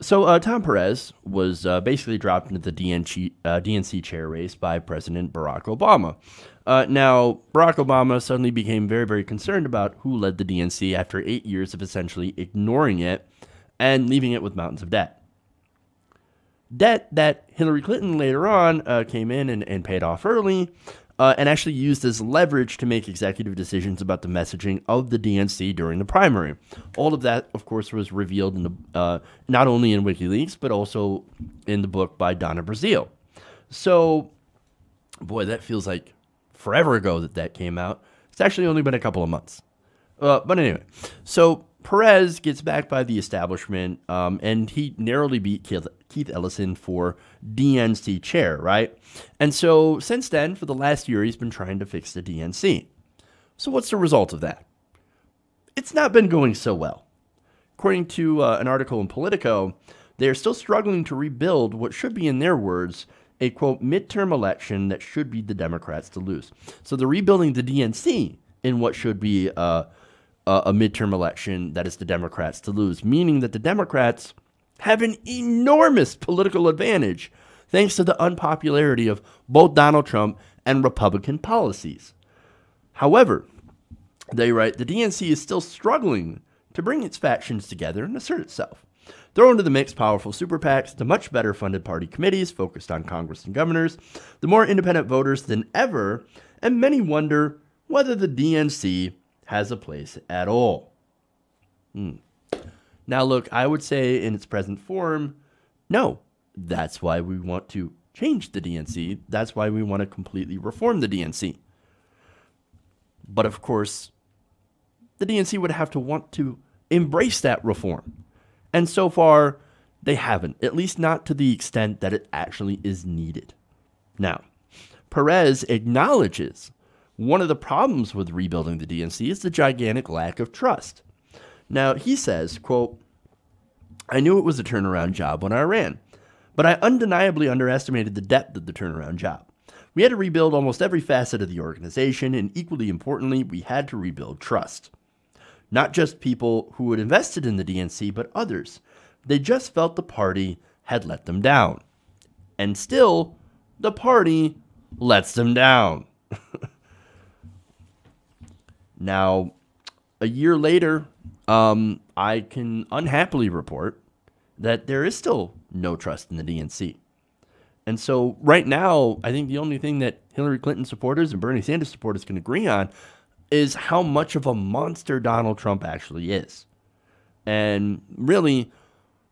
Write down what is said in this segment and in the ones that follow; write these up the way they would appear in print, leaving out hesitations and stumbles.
So Tom Perez was basically dropped into the DNC chair race by President Barack Obama. Now, Barack Obama suddenly became very, very concerned about who led the DNC after 8 years of essentially ignoring it and leaving it with mountains of debt. Debt that Hillary Clinton later on came in and paid off early, and actually used as leverage to make executive decisions about the messaging of the DNC during the primary. All of that, of course, was revealed in the not only in WikiLeaks, but also in the book by Donna Brazile. So, boy, that feels like forever ago that came out. It's actually only been a couple of months. But anyway, so Perez gets backed by the establishment, and he narrowly beat Keith Ellison for DNC chair, right? And so since then, for the last year, he's been trying to fix the DNC. So what's the result of that? It's not been going so well. According to an article in Politico, they are still struggling to rebuild what should be, in their words, a, quote, midterm election that should be the Democrats to lose. So they're rebuilding the DNC in what should be a midterm election that is the Democrats to lose, meaning that the Democrats have an enormous political advantage thanks to the unpopularity of both Donald Trump and Republican policies. However, they write, the DNC is still struggling to bring its factions together and assert itself. Throw into the mix powerful super PACs, the much better funded party committees focused on Congress and governors, the more independent voters than ever, and many wonder whether the DNC has a place at all. Now, look, I would say in its present form, no. That's why we want to change the DNC. That's why we want to completely reform the DNC. But of course, the DNC would have to want to embrace that reform. And so far, they haven't, at least not to the extent that it actually is needed. Now, Perez acknowledges one of the problems with rebuilding the DNC is the gigantic lack of trust. Now, he says, quote, I knew it was a turnaround job when I ran, but I undeniably underestimated the depth of the turnaround job. We had to rebuild almost every facet of the organization, and equally importantly, we had to rebuild trust. Not just people who had invested in the DNC, but others. They just felt the party had let them down. And still, the party lets them down. Now, a year later, I can unhappily report that there is still no trust in the DNC. And so right now, I think the only thing that Hillary Clinton supporters and Bernie Sanders supporters can agree on is how much of a monster Donald Trump actually is. And really,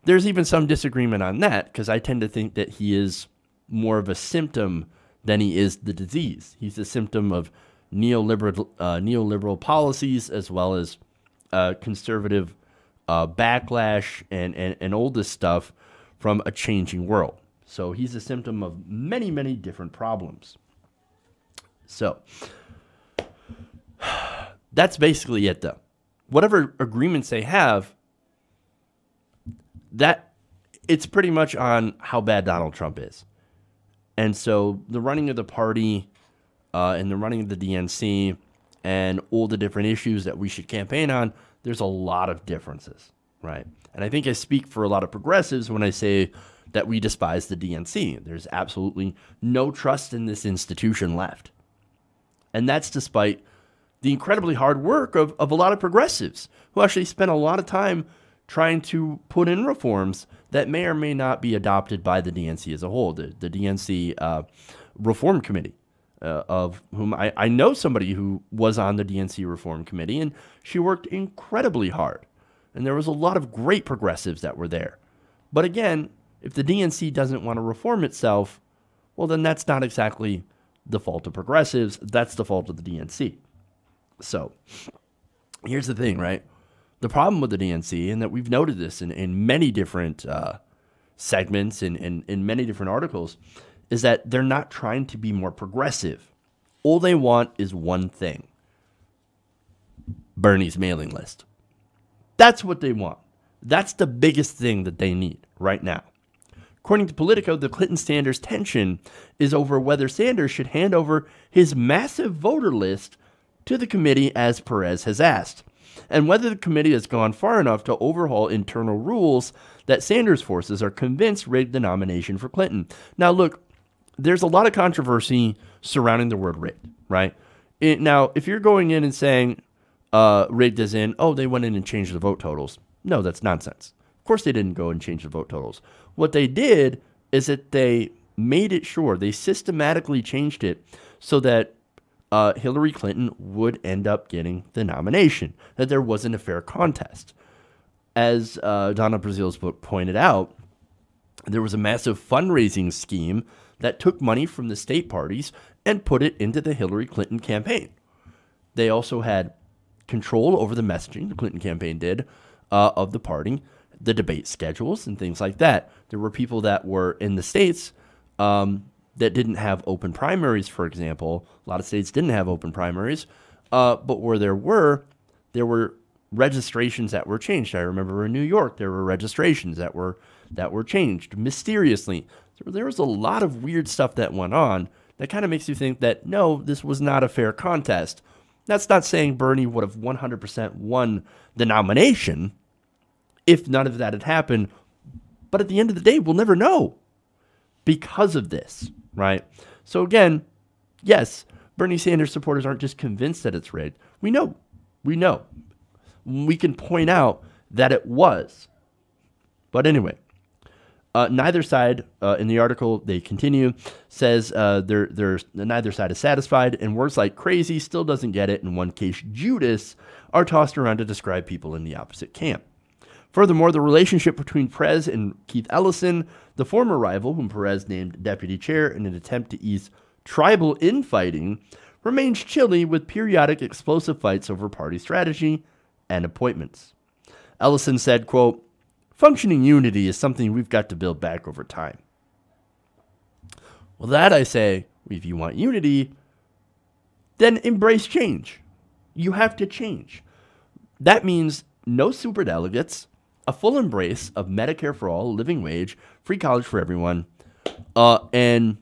there's even some disagreement on that, because I tend to think that he is more of a symptom than he is the disease. He's a symptom of neoliberal policies, as well as conservative backlash and all this stuff from a changing world. So he's a symptom of many, many different problems. So that's basically it, though. Whatever agreements they have, that it's pretty much on how bad Donald Trump is. And so the running of the party and the running of the DNC and all the different issues that we should campaign on, there's a lot of differences, right? And I think I speak for a lot of progressives when I say that we despise the DNC. There's absolutely no trust in this institution left. And that's despite the incredibly hard work of a lot of progressives who actually spent a lot of time trying to put in reforms that may or may not be adopted by the DNC as a whole, the DNC Reform Committee, of whom I know somebody who was on the DNC Reform Committee, and she worked incredibly hard. And there was a lot of great progressives that were there. But again, if the DNC doesn't want to reform itself, well, then that's not exactly the fault of progressives. That's the fault of the DNC. So here's the thing, right? The problem with the DNC, and that we've noted this in many different segments and in many different articles, is that they're not trying to be more progressive. All they want is one thing: Bernie's mailing list. That's what they want. That's the biggest thing that they need right now. According to Politico, the Clinton-Sanders tension is over whether Sanders should hand over his massive voter list to the committee as Perez has asked, and whether the committee has gone far enough to overhaul internal rules that Sanders' forces are convinced rigged the nomination for Clinton. Now, look, there's a lot of controversy surrounding the word rigged, right? Now, if you're going in and saying rigged as in, oh, they went in and changed the vote totals. No, that's nonsense. Of course they didn't go and change the vote totals. What they did is that they made it sure, they systematically changed it so that Hillary Clinton would end up getting the nomination, that there wasn't a fair contest. As Donna Brazil's book pointed out, there was a massive fundraising scheme that took money from the state parties and put it into the Hillary Clinton campaign. They also had control over the messaging, the Clinton campaign did, of the party, the debate schedules, and things like that. There were people that were in the states that didn't have open primaries, for example. A lot of states didn't have open primaries, but where there were registrations that were changed. I remember in New York, there were registrations that were changed mysteriously. There was a lot of weird stuff that went on that kind of makes you think that, no, this was not a fair contest. That's not saying Bernie would have 100% won the nomination if none of that had happened. But at the end of the day, we'll never know because of this, right? So again, yes, Bernie Sanders supporters aren't just convinced that it's rigged. We know. We can point out that it was. But anyway, neither side, in the article, they continue, says neither side is satisfied, and words like crazy, still doesn't get it, in one case, Judas, are tossed around to describe people in the opposite camp. Furthermore, the relationship between Perez and Keith Ellison, the former rival whom Perez named deputy chair in an attempt to ease tribal infighting, remains chilly with periodic explosive fights over party strategy and appointments. Ellison said, quote, "Functioning unity is something we've got to build back over time." Well, that I say, if you want unity, then embrace change. You have to change. That means no superdelegates, a full embrace of Medicare for all, living wage, free college for everyone, and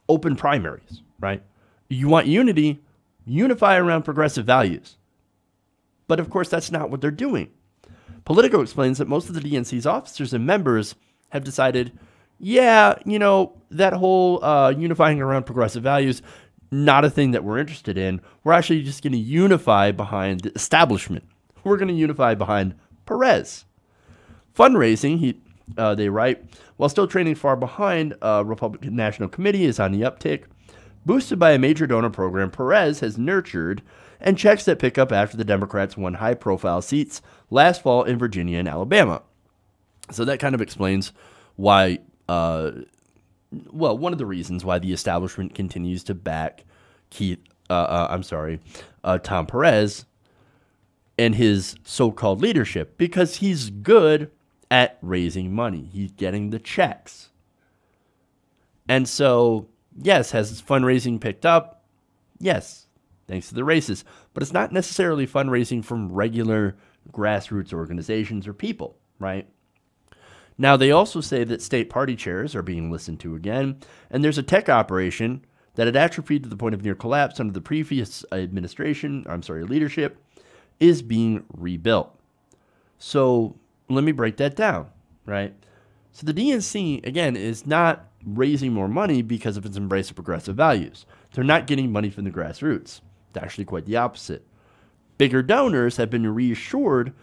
open primaries, right? You want unity, unify around progressive values. But of course, that's not what they're doing. Politico explains that most of the DNC's officers and members have decided, yeah, that whole unifying around progressive values, not a thing that we're interested in. We're actually just going to unify behind the establishment. We're going to unify behind Perez. Fundraising, they write, while still trailing far behind, Republican National Committee is on the uptick. Boosted by a major donor program, Perez has nurtured and checks that pick up after the Democrats won high-profile seats last fall in Virginia and Alabama. So that kind of explains why, one of the reasons why the establishment continues to back Tom Perez and his so-called leadership, because he's good at raising money. He's getting the checks. And so, yes, has his fundraising picked up? Yes, thanks to the races. But it's not necessarily fundraising from regular grassroots organizations or people, right? Now, they also say that state party chairs are being listened to again, and there's a tech operation that had atrophied to the point of near collapse under the previous leadership, is being rebuilt. So let me break that down, right? So the DNC, again, is not raising more money because of its embrace of progressive values. They're not getting money from the grassroots. It's actually quite the opposite. Bigger donors have been reassured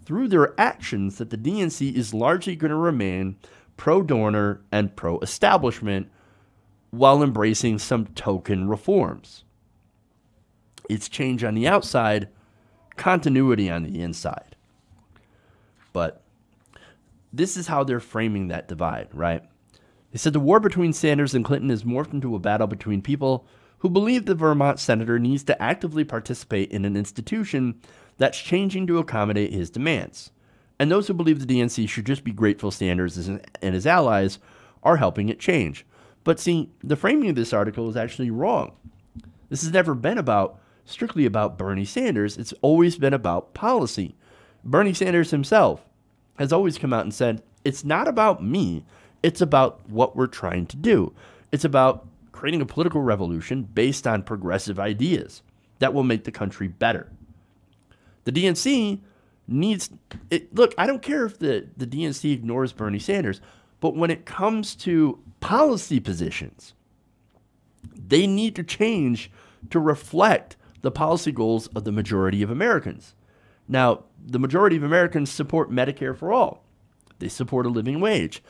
through their actions that the DNC is largely going to remain pro-donor and pro-establishment while embracing some token reforms. It's change on the outside, continuity on the inside. But this is how they're framing that divide, right? They said the war between Sanders and Clinton has morphed into a battle between people who believe the Vermont senator needs to actively participate in an institution that's changing to accommodate his demands, and those who believe the DNC should just be grateful Sanders and his allies are helping it change. But see, the framing of this article is actually wrong. This has never been strictly about Bernie Sanders. It's always been about policy. Bernie Sanders himself has always come out and said, it's not about me, it's about what we're trying to do. It's about creating a political revolution based on progressive ideas that will make the country better. The DNC needs it. Look, I don't care if the DNC ignores Bernie Sanders, but when it comes to policy positions, they need to change to reflect the policy goals of the majority of Americans. Now, the majority of Americans support Medicare for all. They support a living wage.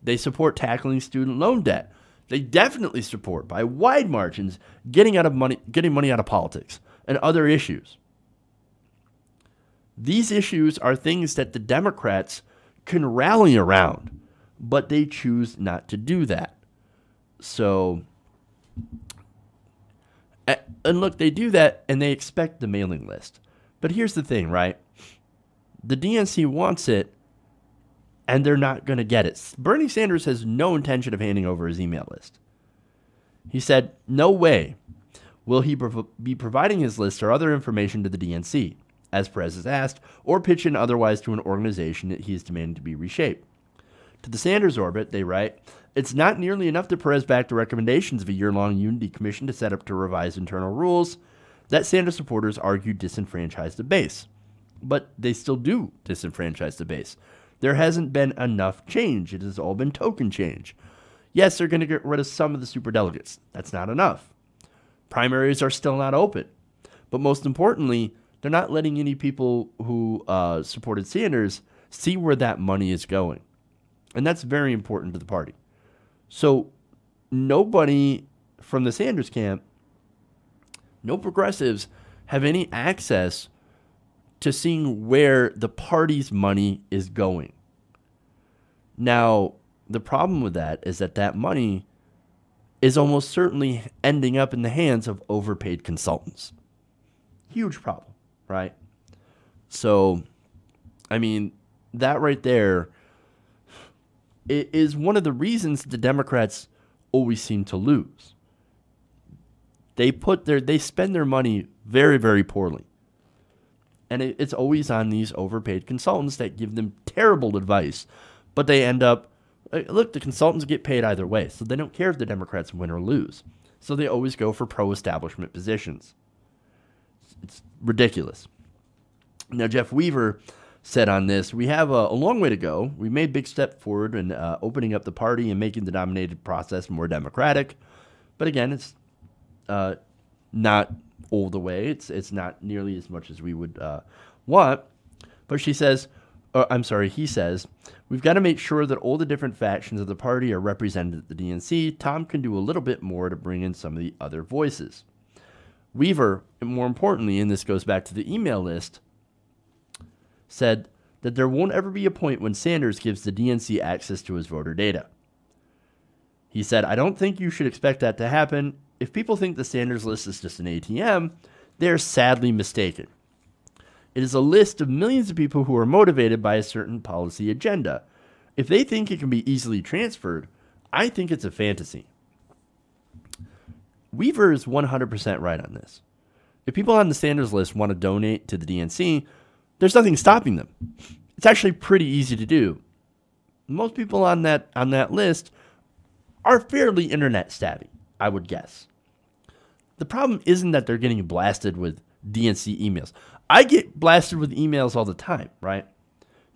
They support tackling student loan debt. They definitely support, by wide margins, getting money out of politics and other issues. These issues are things that the Democrats can rally around, but they choose not to do that. So, and look, they do that and they expect the mailing list. But here's the thing, right? The DNC wants it, and they're not going to get it. Bernie Sanders has no intention of handing over his email list. He said, no way will he be providing his list or other information to the DNC, as Perez has asked, or pitch in otherwise to an organization that he is demanding to be reshaped. To the Sanders orbit, they write, it's not nearly enough that Perez backed the recommendations of a year-long Unity Commission to set up to revise internal rules that Sanders supporters argue disenfranchise the base. But they still do disenfranchise the base. There hasn't been enough change. It has all been token change. Yes, they're going to get rid of some of the superdelegates. That's not enough. Primaries are still not open. But most importantly, they're not letting any people who supported Sanders see where that money is going. And that's very important to the party. So nobody from the Sanders camp, no progressives, have any access to seeing where the party's money is going. Now, the problem with that is that that money is almost certainly ending up in the hands of overpaid consultants. Huge problem, right? So, I mean, that right there is one of the reasons the Democrats always seem to lose. They spend their money very, very poorly. And it's always on these overpaid consultants that give them terrible advice. But they end up, look, the consultants get paid either way. So they don't care if the Democrats win or lose. So they always go for pro-establishment positions. It's ridiculous. Now, Jeff Weaver said on this, we have a long way to go. We made big step forward in opening up the party and making the nominated process more democratic. But again, it's not all the way. It's not nearly as much as we would want. But he says, we've got to make sure that all the different factions of the party are represented at the DNC. Tom can do a little bit more to bring in some of the other voices. Weaver, and more importantly, and this goes back to the email list, said that there won't ever be a point when Sanders gives the DNC access to his voter data. He said, I don't think you should expect that to happen. If people think the Sanders list is just an ATM, they're sadly mistaken. It is a list of millions of people who are motivated by a certain policy agenda. If they think it can be easily transferred, I think it's a fantasy. Weaver is 100% right on this. If people on the Sanders list want to donate to the DNC, there's nothing stopping them. It's actually pretty easy to do. Most people on that list are fairly internet savvy, I would guess. The problem isn't that they're getting blasted with DNC emails. I get blasted with emails all the time, right?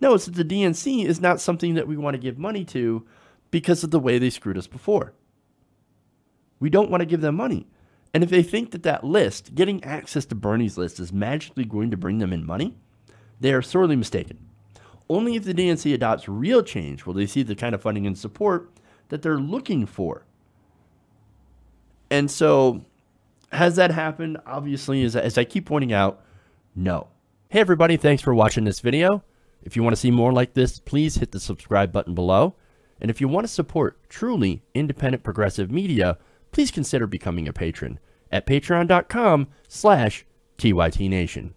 No, it's that the DNC is not something that we want to give money to because of the way they screwed us before. We don't want to give them money. And if they think that that list, getting access to Bernie's list, is magically going to bring them in money, they are sorely mistaken. Only if the DNC adopts real change will they see the kind of funding and support that they're looking for. And so, has that happened? Obviously, as I keep pointing out, no. Hey everybody, thanks for watching this video. If you want to see more like this, please hit the subscribe button below. And if you want to support truly independent progressive media, please consider becoming a patron at patreon.com/TYTNation.